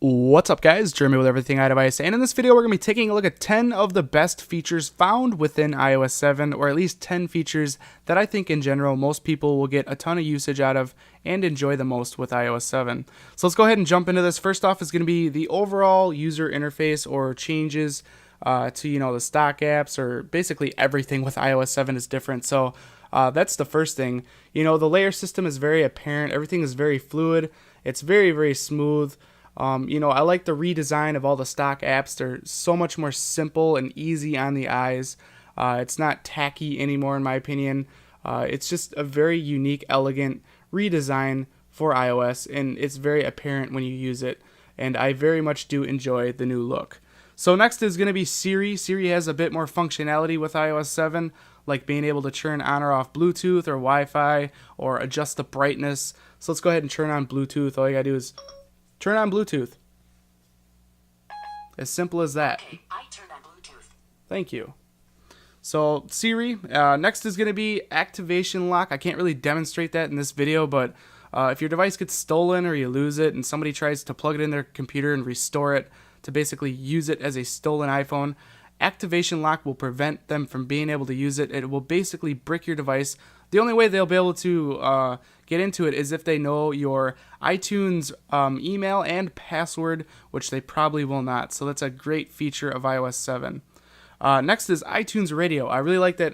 What's up, guys? Jeremy with Everything iDevice, and in this video we're going to be taking a look at 10 of the best features found within iOS 7, or at least 10 features that I think in general most people will get a ton of usage out of and enjoy the most with iOS 7. So let's go ahead and jump into this. First off is going to be the overall user interface or changes to the stock apps, or basically everything with iOS 7 is different. So that's the first thing. The layer system is very apparent. Everything is very fluid. It's very, very smooth. I like the redesign of all the stock apps. They're so much more simple and easy on the eyes. It's not tacky anymore, in my opinion. It's just a very unique, elegant redesign for iOS, and it's very apparent when you use it. And I very much do enjoy the new look. So next is going to be Siri. Siri has a bit more functionality with iOS 7, like being able to turn on or off Bluetooth or Wi-Fi, or adjust the brightness. So let's go ahead and turn on Bluetooth. All you gotta do is turn on Bluetooth. As simple as that. Okay, I turned on Bluetooth. Thank you. So Siri, next is going to be activation lock. I can't really demonstrate that in this video, but if your device gets stolen or you lose it and somebody tries to plug it in their computer and restore it to basically use it as a stolen iPhone, activation lock will prevent them from being able to use it. It will basically brick your device. The only way they'll be able to get into it is if they know your iTunes email and password, which they probably will not. So that's a great feature of iOS 7. Next is iTunes Radio. I really like that,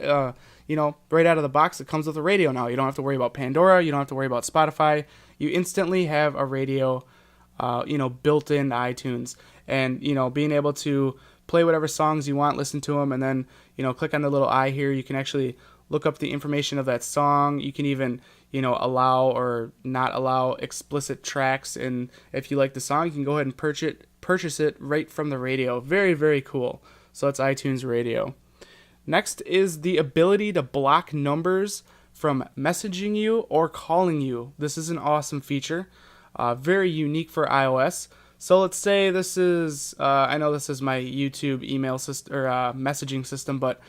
right out of the box, it comes with a radio now. You don't have to worry about Pandora. You don't have to worry about Spotify. You instantly have a radio, built in iTunes. And, being able to play whatever songs you want, listen to them, and then, click on the little eye here. You can actually look up the information of that song. You can even, allow or not allow explicit tracks. And if you like the song, you can go ahead and purchase it right from the radio. Very, very cool. So that's iTunes Radio. Next is the ability to block numbers from messaging you or calling you. This is an awesome feature. Very unique for iOS. So let's say this is, I know this is my YouTube email system or messaging system, but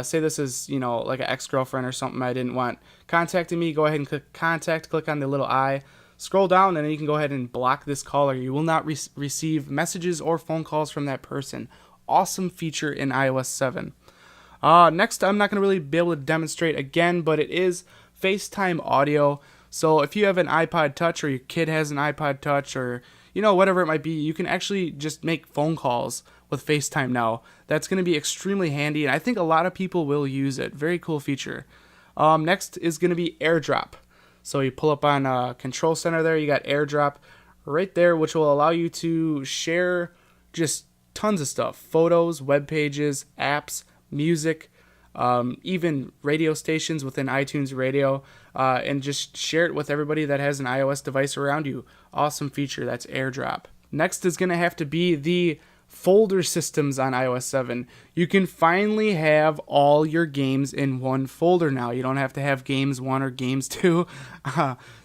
say this is, like an ex-girlfriend or something I didn't want contacting me. Go ahead and click contact, click on the little eye, scroll down, and then you can go ahead and block this caller. You will not receive messages or phone calls from that person. Awesome feature in iOS 7. Next, I'm not going to really be able to demonstrate again, but it is FaceTime audio. So if you have an iPod Touch, or your kid has an iPod Touch, or whatever it might be, you can actually just make phone calls with FaceTime now. That's going to be extremely handy, and I think a lot of people will use it. Very cool feature. Next is going to be AirDrop. So you pull up on Control Center there, you got AirDrop right there, which will allow you to share just tons of stuff: photos, web pages, apps, music, even radio stations within iTunes Radio, and just share it with everybody that has an iOS device around you. Awesome feature. That's AirDrop. Next is going to have to be the folder systems on iOS 7. You can finally have all your games in one folder now. You don't have to have Games 1 or Games 2.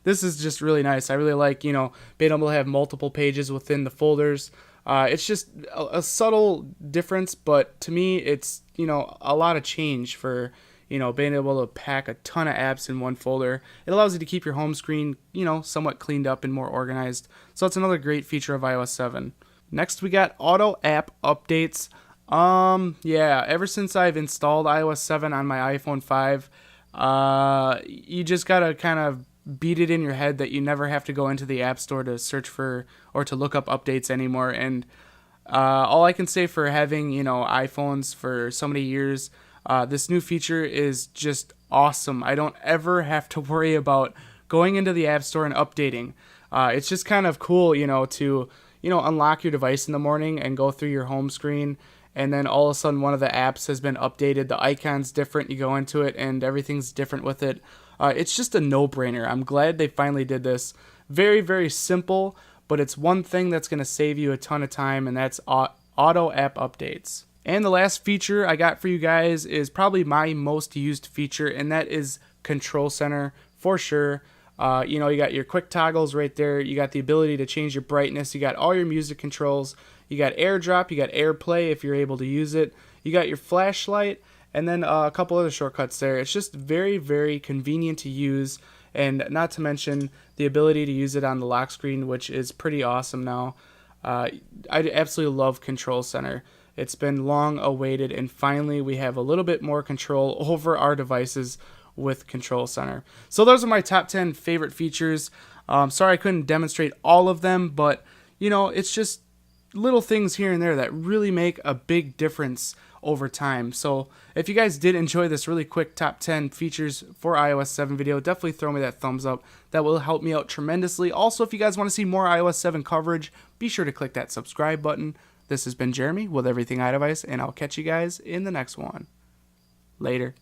This is just really nice. I really like, being able to have multiple pages within the folders. It's just a subtle difference, but to me, it's, a lot of change for, being able to pack a ton of apps in one folder. It allows you to keep your home screen, somewhat cleaned up and more organized. So it's another great feature of iOS 7. Next, we got auto app updates. Ever since I've installed iOS 7 on my iPhone 5, you just gotta kind of beat it in your head that you never have to go into the App Store to search for or to look up updates anymore. And all I can say for having, iPhones for so many years, this new feature is just awesome. I don't ever have to worry about going into the App Store and updating. It's just kind of cool, to, unlock your device in the morning and go through your home screen, and then all of a sudden one of the apps has been updated. The icon's different. You go into it and everything's different with it. It's just a no-brainer. I'm glad they finally did this. Very, very simple, but it's one thing that's going to save you a ton of time, and that's auto app updates. And the last feature I got for you guys is probably my most used feature, and that is Control Center for sure. You got your quick toggles right there. You got the ability to change your brightness. You got all your music controls. You got AirDrop. You got AirPlay if you're able to use it. You got your flashlight, and then a couple other shortcuts there. It's just very, very convenient to use, and not to mention the ability to use it on the lock screen, which is pretty awesome now. I absolutely love Control Center. It's been long awaited, and finally we have a little bit more control over our devices with Control Center. So those are my top 10 favorite features. Sorry I couldn't demonstrate all of them, but you know, it's just little things here and there that really make a big difference over time. So if you guys did enjoy this really quick top 10 features for iOS 7 video, definitely throw me that thumbs up. That will help me out tremendously. Also, if you guys want to see more iOS 7 coverage, be sure to click that subscribe button. This has been Jeremy with Everything iDevice, and I'll catch you guys in the next one. Later.